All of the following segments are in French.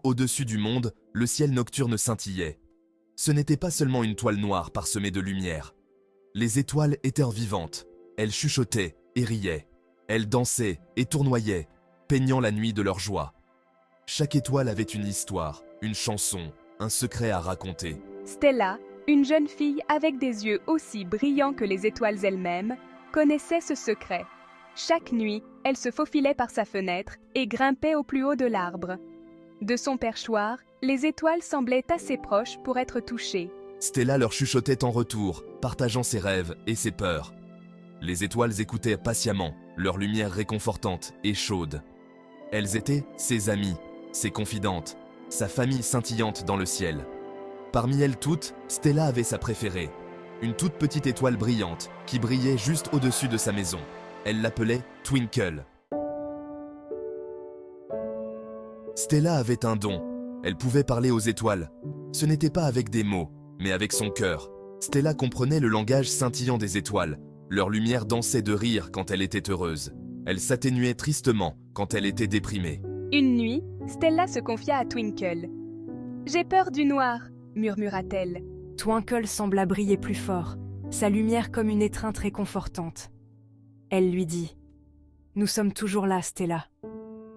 haut au-dessus du monde, le ciel nocturne scintillait. Ce n'était pas seulement une toile noire parsemée de lumière. Les étoiles étaient vivantes. Elles chuchotaient et riaient. Elles dansaient et tournoyaient, peignant la nuit de leur joie. Chaque étoile avait une histoire, une chanson, un secret à raconter. Stella, une jeune fille avec des yeux aussi brillants que les étoiles elles-mêmes, connaissait ce secret. Chaque nuit, elle se faufilait par sa fenêtre et grimpait au plus haut de l'arbre. De son perchoir, les étoiles semblaient assez proches pour être touchées. Stella leur chuchotait en retour, partageant ses rêves et ses peurs. Les étoiles écoutaient patiemment, leur lumière réconfortante et chaude. Elles étaient ses amies, ses confidentes, sa famille scintillante dans le ciel. Parmi elles toutes, Stella avait sa préférée, une toute petite étoile brillante qui brillait juste au-dessus de sa maison. Elle l'appelait Twinkle. Stella avait un don. Elle pouvait parler aux étoiles. Ce n'était pas avec des mots, mais avec son cœur. Stella comprenait le langage scintillant des étoiles. Leur lumière dansait de rire quand elle était heureuse. Elle s'atténuait tristement quand elle était déprimée. Une nuit, Stella se confia à Twinkle. « J'ai peur du noir », murmura-t-elle. Twinkle sembla briller plus fort, sa lumière comme une étreinte réconfortante. Elle lui dit « Nous sommes toujours là, Stella.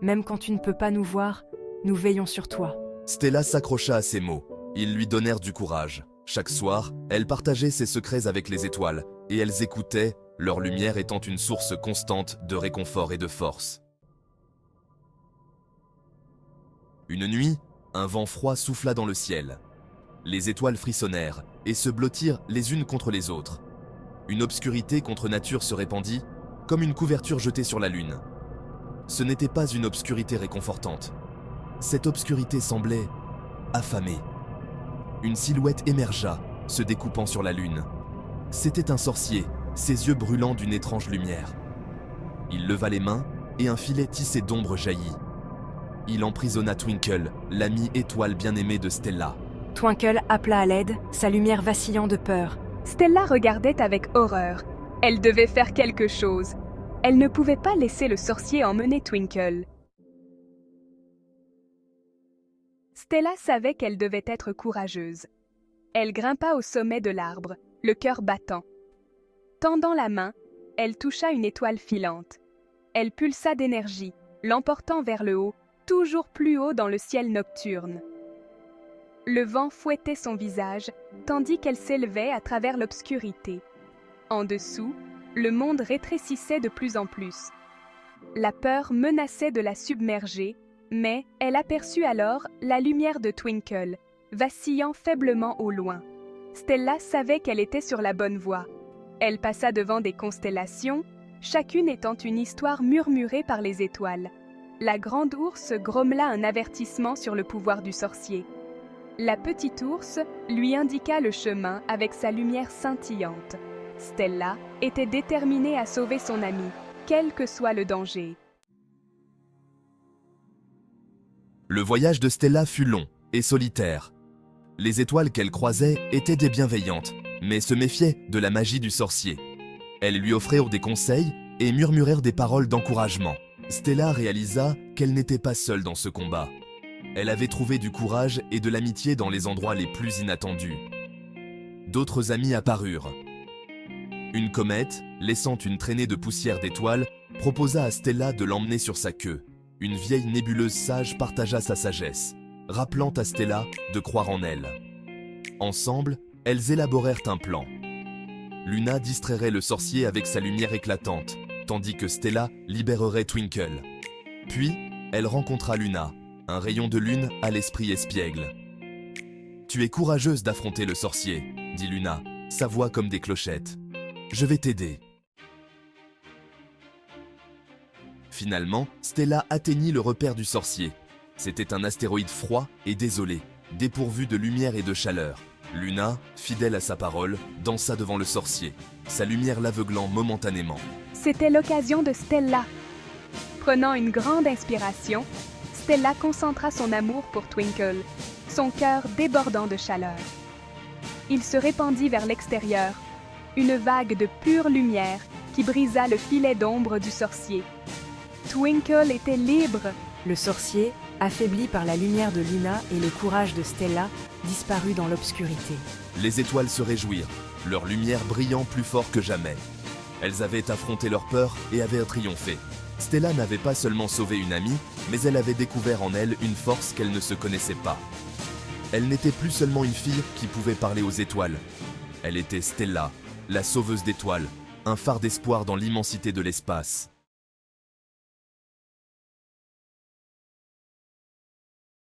Même quand tu ne peux pas nous voir, nous veillons sur toi. » Stella s'accrocha à ces mots. Ils lui donnèrent du courage. Chaque soir, elle partageait ses secrets avec les étoiles, et elles écoutaient, leur lumière étant une source constante de réconfort et de force. Une nuit, un vent froid souffla dans le ciel. Les étoiles frissonnèrent et se blottirent les unes contre les autres. Une obscurité contre nature se répandit, comme une couverture jetée sur la lune. Ce n'était pas une obscurité réconfortante. Cette obscurité semblait affamée. Une silhouette émergea, se découpant sur la lune. C'était un sorcier, ses yeux brûlants d'une étrange lumière. Il leva les mains et un filet tissé d'ombre jaillit. Il emprisonna Twinkle, l'amie étoile bien-aimée de Stella. Twinkle appela à l'aide, sa lumière vacillant de peur. Stella regardait avec horreur. Elle devait faire quelque chose. Elle ne pouvait pas laisser le sorcier emmener Twinkle. Stella savait qu'elle devait être courageuse. Elle grimpa au sommet de l'arbre, le cœur battant. Tendant la main, elle toucha une étoile filante. Elle pulsa d'énergie, l'emportant vers le haut, toujours plus haut dans le ciel nocturne. Le vent fouettait son visage, tandis qu'elle s'élevait à travers l'obscurité. En dessous, le monde rétrécissait de plus en plus. La peur menaçait de la submerger, mais elle aperçut alors la lumière de Twinkle, vacillant faiblement au loin. Stella savait qu'elle était sur la bonne voie. Elle passa devant des constellations, chacune étant une histoire murmurée par les étoiles. La grande ours grommela un avertissement sur le pouvoir du sorcier. La petite ours lui indiqua le chemin avec sa lumière scintillante. Stella était déterminée à sauver son amie, quel que soit le danger. Le voyage de Stella fut long et solitaire. Les étoiles qu'elle croisait étaient des bienveillantes, mais se méfiaient de la magie du sorcier. Elles lui offrirent des conseils et murmurèrent des paroles d'encouragement. Stella réalisa qu'elle n'était pas seule dans ce combat. Elle avait trouvé du courage et de l'amitié dans les endroits les plus inattendus. D'autres amis apparurent. Une comète, laissant une traînée de poussière d'étoiles, proposa à Stella de l'emmener sur sa queue. Une vieille nébuleuse sage partagea sa sagesse, rappelant à Stella de croire en elle. Ensemble, elles élaborèrent un plan. Luna distrairait le sorcier avec sa lumière éclatante, tandis que Stella libérerait Twinkle. Puis, elle rencontra Luna, un rayon de lune à l'esprit espiègle. « Tu es courageuse d'affronter le sorcier, » dit Luna, sa voix comme des clochettes. « Je vais t'aider. » Finalement, Stella atteignit le repère du sorcier. C'était un astéroïde froid et désolé, dépourvu de lumière et de chaleur. Luna, fidèle à sa parole, dansa devant le sorcier, sa lumière l'aveuglant momentanément. C'était l'occasion de Stella. Prenant une grande inspiration, Stella concentra son amour pour Twinkle, son cœur débordant de chaleur. Il se répandit vers l'extérieur, une vague de pure lumière qui brisa le filet d'ombre du sorcier. Twinkle était libre. Le sorcier, Affaiblis par la lumière de Luna et le courage de Stella, disparus dans l'obscurité. Les étoiles se réjouirent, leur lumière brillant plus fort que jamais. Elles avaient affronté leur peur et avaient triomphé. Stella n'avait pas seulement sauvé une amie, mais elle avait découvert en elle une force qu'elle ne se connaissait pas. Elle n'était plus seulement une fille qui pouvait parler aux étoiles. Elle était Stella, la sauveuse d'étoiles, un phare d'espoir dans l'immensité de l'espace.